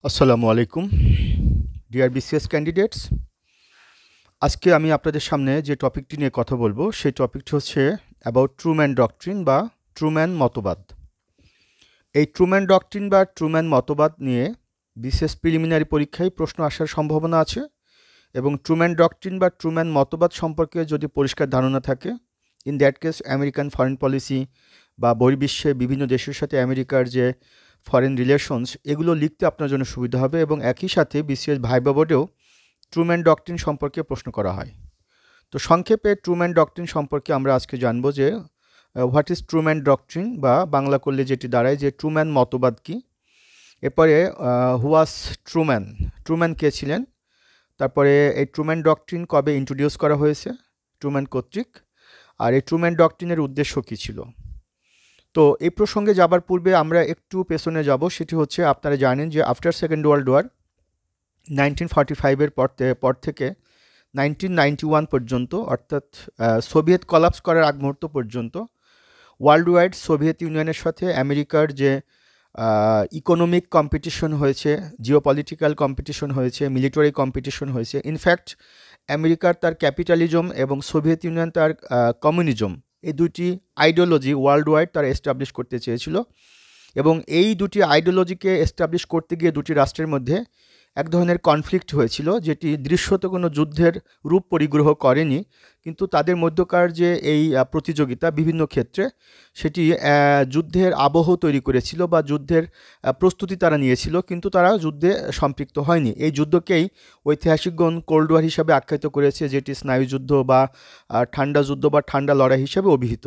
আসসালামু আলাইকুম deer BCS candidates. আজকে আমি আপনাদের সামনে যে টপিকটি নিয়ে কথা বলবো সেই টপিকটি হচ্ছে অ্যাবাউট ট্রুম্যান ডক্ট্রিন বা ট্রুম্যান মতবাদ। এই ট্রুম্যান ডক্ট্রিন বা ট্রুম্যান মতবাদ নিয়ে বিসিএস প্রিলিমিনারি পরীক্ষায় প্রশ্ন আসার সম্ভাবনা আছে এবং ট্রুম্যান ডক্ট্রিন বা ট্রুম্যান মতবাদ সম্পর্কে যদি পরিষ্কার ধারণা থাকে, in that case American foreign policy বা বহির্বিশ্বে বিভিন্ন দেশের সাথে আমেরিকার যে ফরেন রিলেশনস এগুলো লিখতে আপনার জন্য সুবিধা হবে এবং একই সাথে বিসিএস ভাইবা বোর্ডেও ট্রুম্যান ডক্ট্রিন সম্পর্কে প্রশ্ন করা হয়। তো সংক্ষেপে ট্রুম্যান ডক্ট্রিন সম্পর্কে আমরা আজকে জানবো যে হোয়াট ইজ ট্রুম্যান ডক্ট্রিন, বা বাংলা করলে যেটি দাঁড়ায় যে ট্রুম্যান মতবাদ কী। এরপরে হুয়াস ট্রুম্যান, ট্রুম্যান কে ছিলেন, তারপরে এই ট্রুম্যান ডক্ট্রিন কবে ইন্ট্রোডিউস করা হয়েছে ট্রুম্যান কর্তৃক, আর এই ট্রুম্যান ডক্ট্রিনের উদ্দেশ্য কী ছিল। তো এই প্রসঙ্গে যাবার পূর্বে আমরা একটু পেছনে যাব, সেটি হচ্ছে আপনারা জানেন যে আফটার সেকেন্ড ওয়ার্ল্ড ওয়ার 1945-এর পর থেকে 1991 পর্যন্ত, অর্থাৎ সোভিয়েত কলাপস করার আগ মুহূর্ত পর্যন্ত ওয়ার্ল্ড ওয়াইড সোভিয়েত ইউনিয়নের সাথে আমেরিকার যে ইকোনমিক কম্পিটিশন হয়েছে, জিওপলিটিক্যাল কম্পিটিশন হয়েছে, মিলিটারি কম্পিটিশন হয়েছে। ইনফ্যাক্ট আমেরিকার তার ক্যাপিটালিজম এবং সোভিয়েত ইউনিয়ন তার কমিউনিজম, এই দুটি আইডিওলজি ওয়ার্ল্ড ওয়াইড তারা এস্টাবলিশ করতে চেয়েছিল এবং এই দুটি আইডিওলজিকে এস্টাবলিশ করতে গিয়ে দুটি রাষ্ট্রের মধ্যে এক ধরনের কনফ্লিক্ট হয়েছিল, যেটি দৃশ্যত কোনো যুদ্ধের রূপ পরিগ্রহ করেনি, কিন্তু তাদের মধ্যকার যে এই প্রতিযোগিতা বিভিন্ন ক্ষেত্রে সেটি যুদ্ধের আবহ তৈরি করেছিল বা যুদ্ধের প্রস্তুতি তারা নিয়েছিল, কিন্তু তারা যুদ্ধে সম্পৃক্ত হয়নি। এই যুদ্ধকেই ঐতিহাসিকগণ কোল্ড ওয়ার হিসাবে আখ্যায়িত করেছে, যেটি স্নায়ুযুদ্ধ বা ঠান্ডা যুদ্ধ বা ঠান্ডা লড়াই হিসাবে অভিহিত।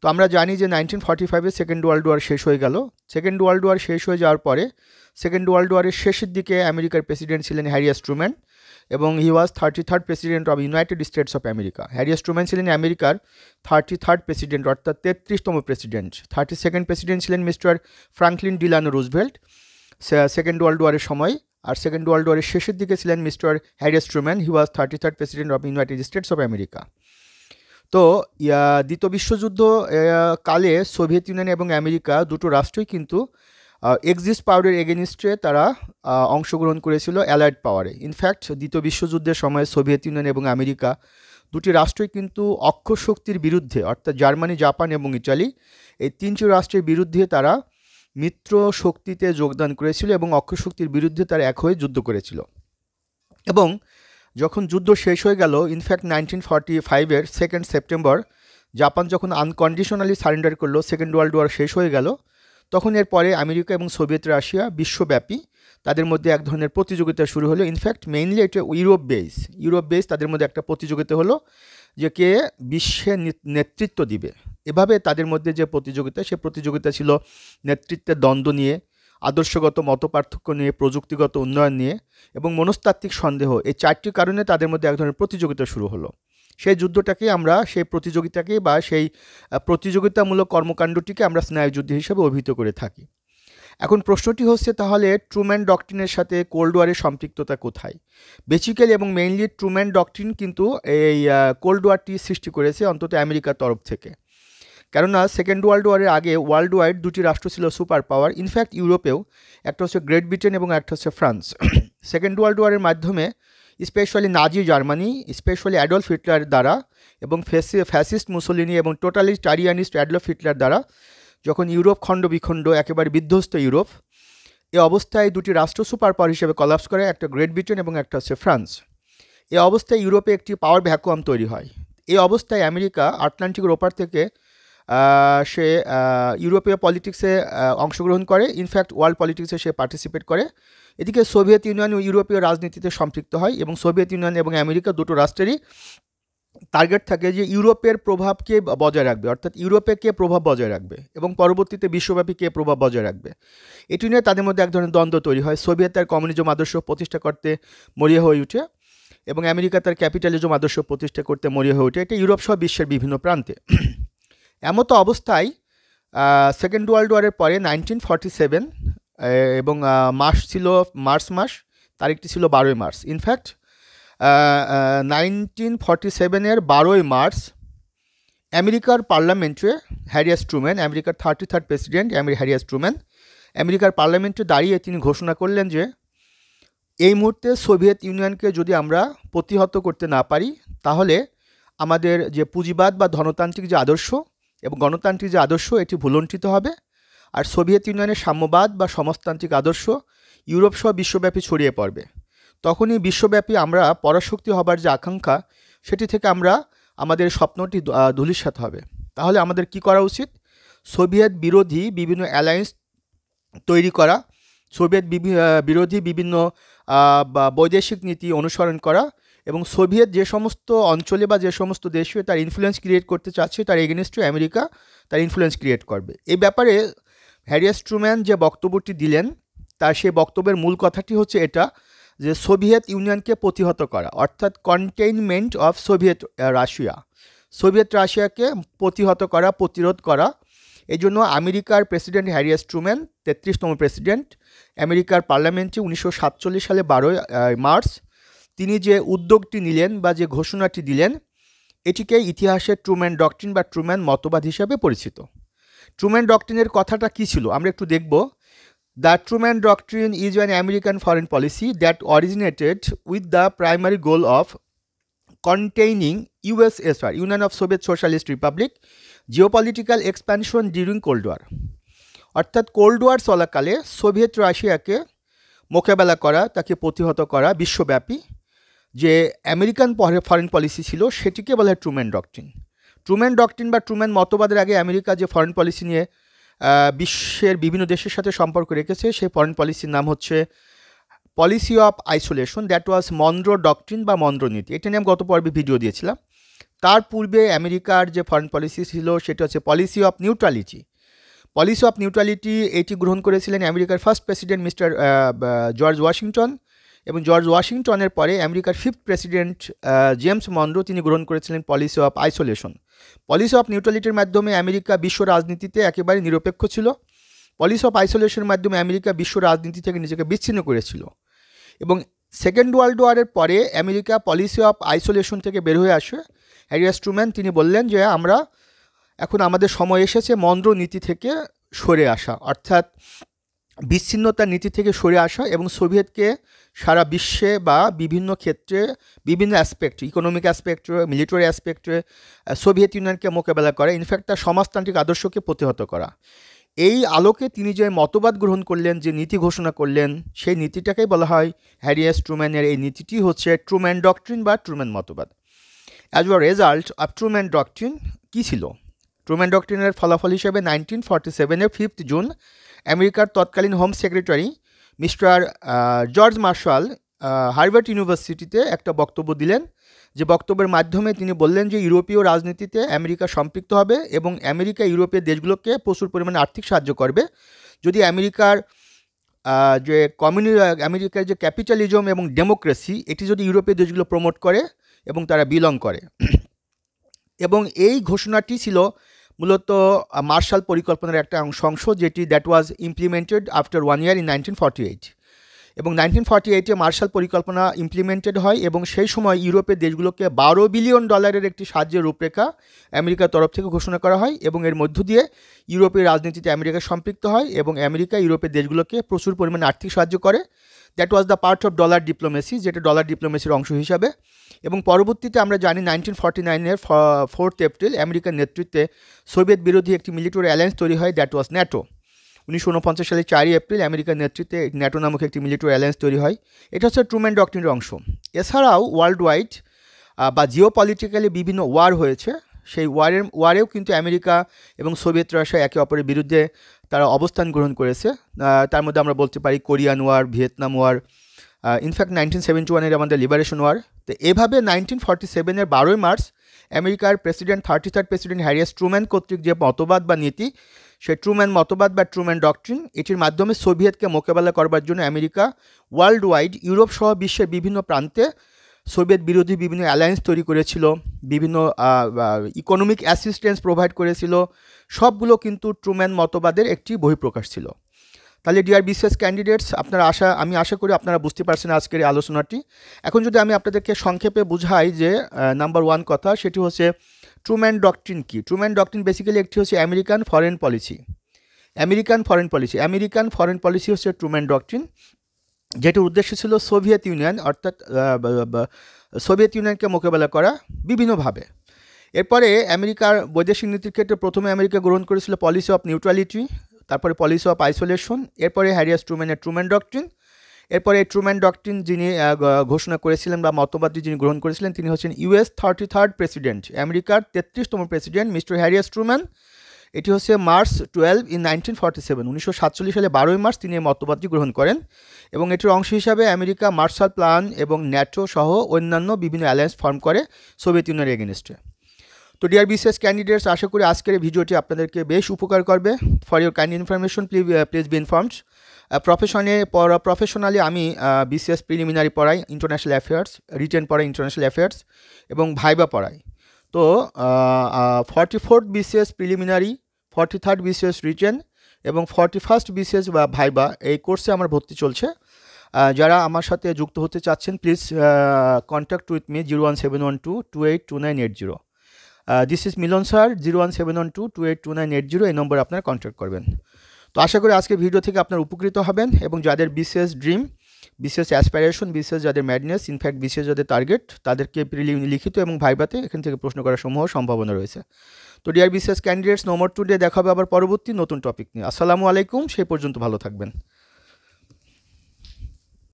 তো আমরা জানি যে 1945-এ সেকেন্ড ওয়ার্ল্ড ওয়ার শেষ হয়ে গেল। সেকেন্ড ওয়ার্ল্ড ওয়ার শেষ হয়ে যাওয়ার পরে সেকেন্ড ওয়ার্ল্ড ওয়ারের শেষের দিকে আমেরিকার প্রেসিডেন্ট ছিলেন হ্যারি এস ট্রুম্যান এবং he was 33rd president of United States of America. Harry S Truman ছিলেন আমেরিকার 33rd প্রেসিডেন্ট, অর্থাৎ 33তম প্রেসিডেন্ট। 32nd প্রেসিডেন্ট ছিলেন mister Franklin Delano Roosevelt second world ওয়ারের সময়, আর সেকেন্ড ওয়ার্ল্ড ওয়ারের শেষের দিকে ছিলেন mister Harry S Truman, he was 33rd president of United States of America. তো দ্বিতীয় বিশ্বযুদ্ধ কালে সোভিয়েত ইউনিয়ন এবং আমেরিকা দুটো রাষ্ট্রই কিন্তু এক্সিস্ট পাওয়ারের এগেনিস্টে তারা অংশগ্রহণ করেছিল অ্যালাইড পাওয়ারে। ইনফ্যাক্ট দ্বিতীয় বিশ্বযুদ্ধের সময় সোভিয়েত ইউনিয়ন এবং আমেরিকা দুটি রাষ্ট্রই কিন্তু অক্ষ শক্তির বিরুদ্ধে, অর্থাৎ জার্মানি, জাপান এবং ইটালি, এই তিনটি রাষ্ট্রের বিরুদ্ধে তারা মিত্র শক্তিতে যোগদান করেছিল এবং অক্ষ শক্তির বিরুদ্ধে তারা এক হয়ে যুদ্ধ করেছিল। এবং যখন যুদ্ধ শেষ হয়ে গেল, ইনফ্যাক্ট 1945-এর 2nd সেপ্টেম্বর জাপান যখন আনকন্ডিশনালি সারেন্ডার করলো, সেকেন্ড ওয়ার্ল্ড ওয়ার শেষ হয়ে গেল, তখন এরপরে আমেরিকা এবং সোভিয়েত রাশিয়া বিশ্বব্যাপী তাদের মধ্যে এক ধরনের প্রতিযোগিতা শুরু হলো। ইনফ্যাক্ট মেইনলি এটা ইউরোপ বেস তাদের মধ্যে একটা প্রতিযোগিতা হলো যে কে বিশ্বে নেতৃত্ব দিবে। এভাবে তাদের মধ্যে যে প্রতিযোগিতা, সে প্রতিযোগিতা ছিল নেতৃত্বের দ্বন্দ্ব নিয়ে, আদর্শগত মতপার্থক্য নিয়ে, প্রযুক্তিগত উন্নয়ন নিয়ে এবং মনস্তাত্ত্বিক সন্দেহ। এই চারটি কারণে তাদের মধ্যে এক ধরনের প্রতিযোগিতা শুরু হলো। সেই যুদ্ধটাকে আমরা, সেই প্রতিযোগিতাকে বা সেই প্রতিযোগিতামূলক কর্মকাণ্ডটিকে আমরা স্নায়ুযুদ্ধ হিসেবে অভিহিত করে থাকি। এখন প্রশ্নটি হচ্ছে, তাহলে ট্রুম্যান ডক্ট্রিনের সাথে কোল্ড ওয়ারের সম্পৃক্ততা কোথায়? বেসিক্যালি এবং মেইনলি ট্রুম্যান ডক্ট্রিন কিন্তু এই কোল্ড ওয়ারটি সৃষ্টি করেছে অন্তত আমেরিকার তরফ থেকে। কেননা সেকেন্ড ওয়ার্ল্ড ওয়ারের আগে ওয়ার্ল্ড ওয়াইড দুটি রাষ্ট্র ছিল সুপার পাওয়ার। ইনফ্যাক্ট ইউরোপেও একটা হচ্ছে গ্রেট ব্রিটেন এবং একটা হচ্ছে ফ্রান্স। সেকেন্ড ওয়ার্ল্ড ওয়ারের মাধ্যমে specially Nazi Germany, specially Adolf Hitler দ্বারা এবং ফ্যাসিস্ট মুসোলিনি এবং টোটালিটারিয়ানিস্ট অ্যাডলফ হিটলার দ্বারা যখন ইউরোপ খণ্ড বিখণ্ড, একেবারে বিধ্বস্ত ইউরোপ, এই অবস্থায় দুটি রাষ্ট্র সুপার পাওয়ার হিসেবে কলাপস করে, একটা গ্রেট ব্রিটেন এবং একটা হচ্ছে ফ্রান্স। এই অবস্থায় ইউরোপে একটি পাওয়ার ভ্যাকুয়াম তৈরি হয়। এই অবস্থায় আমেরিকা আটলান্টিকের ওপার থেকে সে ইউরোপীয় পলিটিক্সে অংশগ্রহণ করে, ইনফ্যাক্ট ওয়ার্ল্ড পলিটিক্সে সে পার্টিসিপেট করে। এদিকে সোভিয়েত ইউনিয়ন ও ইউরোপীয় রাজনীতিতে সম্পৃক্ত হয় এবং সোভিয়েত ইউনিয়ন এবং আমেরিকা দুটো রাষ্ট্রেরই টার্গেট থাকে যে ইউরোপের প্রভাবকে বজায় রাখবে, অর্থাৎ ইউরোপে কে প্রভাব বজায় রাখবে এবং পরবর্তীতে বিশ্বব্যাপী কে প্রভাব বজায় রাখবে। এটি নিয়ে তাদের মধ্যে এক ধরনের দ্বন্দ্ব তৈরি হয়। সোভিয়েত তার কমিউনিজম আদর্শ প্রতিষ্ঠা করতে মরিয়া হয়ে ওঠে এবং আমেরিকা তার ক্যাপিটালিজম আদর্শ প্রতিষ্ঠা করতে মরিয়া হয়ে ওঠে, এটা ইউরোপ সহ বিশ্বের বিভিন্ন প্রান্তে। এমতো অবস্থায় সেকেন্ড ওয়ার্ল্ড ওয়ারের পরে 1947 এবং মাস ছিল মার্চ মাস, তারিখটি ছিল 12ই মার্চ। ইনফ্যাক্ট 1947-এর 12ই মার্চ আমেরিকার পার্লামেন্টে হ্যারি এস ট্রুম্যান, আমেরিকার 33rd president Harry S Truman, আমেরিকার পার্লামেন্টে দাঁড়িয়ে তিনি ঘোষণা করলেন যে এই মুহূর্তে সোভিয়েত ইউনিয়নকে যদি আমরা প্রতিহত করতে না পারি তাহলে আমাদের যে পুঁজিবাদ বা ধনতান্ত্রিক যে আদর্শ এবং গণতান্ত্রিক যে আদর্শ এটি ভুলুণ্ঠিত হবে, আর সোভিয়েত ইউনিয়নের সাম্যবাদ বা সমাজতান্ত্রিক আদর্শ ইউরোপ সহ বিশ্বব্যাপী ছড়িয়ে পড়বে। তখনই বিশ্বব্যাপী আমরা পরাশক্তি হবার যে আকাঙ্ক্ষা সেটি থেকে আমরা আমাদের স্বপ্নটি ধূলিসাৎ হবে। তাহলে আমাদের কি করা উচিত? সোভিয়েত বিরোধী বিভিন্ন অ্যালায়েন্স তৈরি করা, সোভিয়েত বিরোধী বিভিন্ন বৈদেশিক নীতি অনুসরণ করা এবং সোভিয়েত যে সমস্ত অঞ্চলে বা যে সমস্ত দেশে তার ইনফ্লুয়েন্স ক্রিয়েট করতে চাচ্ছে তার এগেনস্টে আমেরিকা তার ইনফ্লুয়েন্স ক্রিয়েট করবে। এই ব্যাপারে হ্যারি এস ট্রুম্যান যে বক্তব্যটি দিলেন তার সেই বক্তব্যের মূল কথাটি হচ্ছে এটা যে সোভিয়েত ইউনিয়নকে প্রতিহত করা, অর্থাৎ containment of Soviet Russia, Soviet রাশিয়াকে প্রতিহত করা, প্রতিরোধ করা। এই জন্য আমেরিকার প্রেসিডেন্ট হ্যারি এস ট্রুম্যান 33তম প্রেসিডেন্ট, আমেরিকার পার্লামেন্টে 1947 সালে 12 মার্চ তিনি যে উদ্যোগটি নিলেন বা যে ঘোষণাটি দিলেন এটিকে ইতিহাসে ট্রুম্যান ডক্ট্রিন বা ট্রুম্যান মতবাদ হিসাবে পরিচিত। ট্রুম্যান ডক্ট্রিনের কথাটা কী ছিল আমরা একটু দেখব। The Truman doctrine is an American foreign policy that originated with the primary goal of containing USSR, union of Soviet socialist republic, geopolitical expansion during cold war. অর্থাৎ কোল্ড ওয়ার চলাকালে সোভিয়েত রাশিয়াকে মোকাবেলা করা, তাকে প্রতিহত করা বিশ্বব্যাপী যে আমেরিকান ফরেন পলিসি ছিল সেটিকে বলা হয় ট্রুম্যান ডক্ট্রিন। ট্রুম্যান ডক্ট্রিন বা ট্রুম্যান মতবাদের আগে আমেরিকা যে ফরেন পলিসি নিয়ে বিশ্বের বিভিন্ন দেশের সাথে সম্পর্ক রেখেছে সেই ফরেন পলিসির নাম হচ্ছে policy of isolation, that was Munro doctrine বা মনরো নীতি। এটা নিয়ে আমি গত পর্বে ভিডিও দিয়েছিলাম। তার পূর্বে আমেরিকার যে ফরেন পলিসি ছিল সেটা হচ্ছে policy of neutrality. Policy of neutrality এটি গ্রহণ করেছিলেন আমেরিকার first president mister George Washington, এবং জর্জ ওয়াশিংটনের পরে আমেরিকার 5th প্রেসিডেন্ট জেমস মনরো তিনি গ্রহণ করেছিলেন policy of isolation. Policy of নিউট্রালিটির মাধ্যমে আমেরিকা বিশ্ব রাজনীতিতে একেবারে নিরপেক্ষ ছিল। পলিসি অফ আইসোলেশনের মাধ্যমে আমেরিকা বিশ্ব রাজনীতি থেকে নিজেকে বিচ্ছিন্ন করেছিল। এবং সেকেন্ড ওয়ার্ল্ড ওয়ারের পরে আমেরিকা পলিসি অফ আইসোলেশন থেকে বের হয়ে আসে। হ্যারি এস ট্রুম্যান তিনি বললেন যে আমরা এখন আমাদের সময় এসেছে মনরো নীতি থেকে সরে আসা, অর্থাৎ বিচ্ছিন্নতার নীতি থেকে সরে আসা এবং সোভিয়েতকে সারা বিশ্বে বা বিভিন্ন ক্ষেত্রে বিভিন্ন অ্যাসপেক্ট, ইকোনমিক অ্যাসপেক্টে, মিলিটারি অ্যাসপেক্টে সোভিয়েত ইউনিয়নকে মোকাবেলা করা, ইনফ্যাক্ট তার সমাজতান্ত্রিক আদর্শকে প্রতিহত করা। এই আলোকে তিনি যে মতবাদ গ্রহণ করলেন, যে নীতি ঘোষণা করলেন, সেই নীতিটাকেই বলা হয় হ্যারি এস ট্রুম্যানের এই নীতিটি হচ্ছে ট্রুম্যান ডক্ট্রিন বা ট্রুম্যান মতবাদ। As a result of Truman doctrine কী ছিল? ট্রুম্যান ডক্ট্রিনের ফলাফল হিসেবে 1947-এর 5th জুন আমেরিকার তৎকালীন home secretary mister George Marshall Harvard ইউনিভার্সিটিতে একটা বক্তব্য দিলেন, যে বক্তব্যের মাধ্যমে তিনি বললেন যে ইউরোপীয় রাজনীতিতে আমেরিকা সম্পৃক্ত হবে এবং আমেরিকা ইউরোপীয় দেশগুলোকে প্রচুর পরিমাণে আর্থিক সাহায্য করবে যদি আমেরিকার আমেরিকার যে ক্যাপিটালিজম এবং ডেমোক্রেসি এটি যদি ইউরোপীয় দেশগুলো প্রমোট করে এবং তারা বিলং করে। এবং এই ঘোষণাটি ছিল মূলত মার্শাল পরিকল্পনার একটা অংশ, যেটি that was implemented after 1 year in 1948। এবং 1948-এ মার্শাল পরিকল্পনা ইমপ্লিমেন্টেড হয় এবং সেই সময় ইউরোপের দেশগুলোকে $12 বিলিয়ন একটি সাহায্যের রূপরেখা আমেরিকার তরফ থেকে ঘোষণা করা হয় এবং এর মধ্য দিয়ে ইউরোপের রাজনীতিতে আমেরিকা সম্পৃক্ত হয় এবং আমেরিকা ইউরোপের দেশগুলোকে প্রচুর পরিমাণে আর্থিক সাহায্য করে। That was the part of dollar diplomacy, যেটা ডলার ডিপ্লোমেসির অংশ হিসাবে। এবং পরবর্তীতে আমরা জানি 1949-এর 4th এপ্রিল আমেরিকার নেতৃত্বে সোভিয়েত বিরোধী একটি মিলিটারি অ্যালায়েন্স তৈরি হয়, দ্যাট ওয়াজ ন্যাটো। 1949 সালের 4 এপ্রিল আমেরিকার নেতৃত্বে ন্যাটো নামক একটি মিলিটারি অ্যালায়েন্স তৈরি হয়। এটা হচ্ছে ট্রুম্যান ডক্ট্রিনের অংশ। এছাড়াও ওয়ার্ল্ড ওয়াইড বা জিওপলিটিক্যালি বিভিন্ন ওয়ার হয়েছে। সেই ওয়ারেও কিন্তু আমেরিকা এবং সোভিয়েত রাশিয়া একে অপরের বিরুদ্ধে তারা অবস্থান গ্রহণ করেছে। তার মধ্যে আমরা বলতে পারি Korean war, Vietnam war, in fact 1971-এর আমাদের লিবারেশন ওয়ার। তো এভাবে 1947-এর 12 মার্চ আমেরিকার president 33rd president Harry S Truman কর্তৃক যে মতবাদ বা নীতি, সেই ট্রুম্যান মতবাদ বা ট্রুম্যান ডক্ট্রিন, এটির মাধ্যমে সোভিয়েতকে মোকাবেলা করবার জন্য আমেরিকা ওয়ার্ল্ড ওয়াইড ইউরোপ সহ বিশ্বের বিভিন্ন প্রান্তে সোভিয়েত বিরোধী বিভিন্ন অ্যালায়েন্স তৈরি করেছিল, বিভিন্ন ইকোনমিক অ্যাসিস্ট্যান্স প্রোভাইড করেছিল। সবগুলো কিন্তু ট্রুম্যান মতবাদের একটি বহিঃপ্রকাশ ছিল। তাহলে ডিয়ার বিসিএস ক্যান্ডিডেটস, আমি আশা করি আপনারা বুঝতে পারছেন আজকের এই আলোচনাটি। এখন যদি আমি আপনাদেরকে সংক্ষেপে বুঝাই যে নাম্বার 1 কথা, সেটি হচ্ছে ট্রুম্যান ডক্ট্রিন কি। ট্রুম্যান ডক্ট্রিন বেসিক্যালি একটি হচ্ছে American foreign policy. American foreign policy হচ্ছে ট্রুম্যান ডক্ট্রিন, যেটির উদ্দেশ্য ছিল সোভিয়েত ইউনিয়ন অর্থাৎ সোভিয়েত ইউনিয়নকে মোকাবেলা করা বিভিন্নভাবে। এরপরে আমেরিকার বৈদেশিক নীতির ক্ষেত্রে প্রথমে আমেরিকা গ্রহণ করেছিল পলিসি অফ নিউট্রালিটি, তারপরে পলিসি অফ আইসোলেশন, এরপরে হ্যারি ট্রুম্যানের ট্রুম্যান ডক্ট্রিন। এরপরে ট্রুম্যান ডক্ট্রিন যিনি ঘোষণা করেছিলেন বা মতবাদটি যিনি গ্রহণ করেছিলেন তিনি হচ্ছেন ইউএস 33rd প্রেসিডেন্ট, আমেরিকার 33তম প্রেসিডেন্ট মিস্টার হ্যারি ট্রুম্যান। এটি হচ্ছে মার্চ 12 ইন 1947, 1947 সালে 12ই মার্চ তিনি এই মতবাদটি গ্রহণ করেন এবং এটির অংশ হিসাবে আমেরিকা মার্শাল প্ল্যান এবং ন্যাটো সহ অন্যান্য বিভিন্ন অ্যালায়েন্স ফর্ম করে সোভিয়েত ইউনিয়নের এগেনস্টে। তো ডিয়ার বিসিএস ক্যান্ডিডেটস, আশা করি আজকের এই ভিডিওটি আপনাদেরকে বেশ উপকার করবে। For your kind information please be informed. Professionally আমি বিসিএস প্রিলিমিনারি পড়াই, ইন্টারন্যাশনাল অ্যাফেয়ার্স, রিটেন পড়াই ইন্টারন্যাশনাল অ্যাফেয়ার্স এবং ভাইবা পড়াই। তো 44th BCS preliminary, 43rd BCS written এবং 41st বিসিএস বা ভাইবা এই কোর্সে আমার ভর্তি চলছে। যারা আমার সাথে যুক্ত হতে চাচ্ছেন please contact with me 01712282980। This is Milon sir, 01712282980 এই নম্বরে আপনারা কন্ট্যাক্ট করবেন। তো আশা করি আজকের ভিডিও থেকে আপনারা উপকৃত হবেন এবং যাদের BCS dream, BCS aspiration, BCS যাদের ম্যাডনেস, ইনফ্যাক্ট বিসিএস যাদের টার্গেট, তাদেরকে লিখিত এবং ভাইভাতে এখান থেকে প্রশ্ন করার সমূহ সম্ভাবনা রয়েছে। তো dear BCS candidates, no more today, দেখা হবে আবার পরবর্তী নতুন টপিক নিয়ে। আসসালামু আলাইকুম, সেই পর্যন্ত ভালো থাকবেন।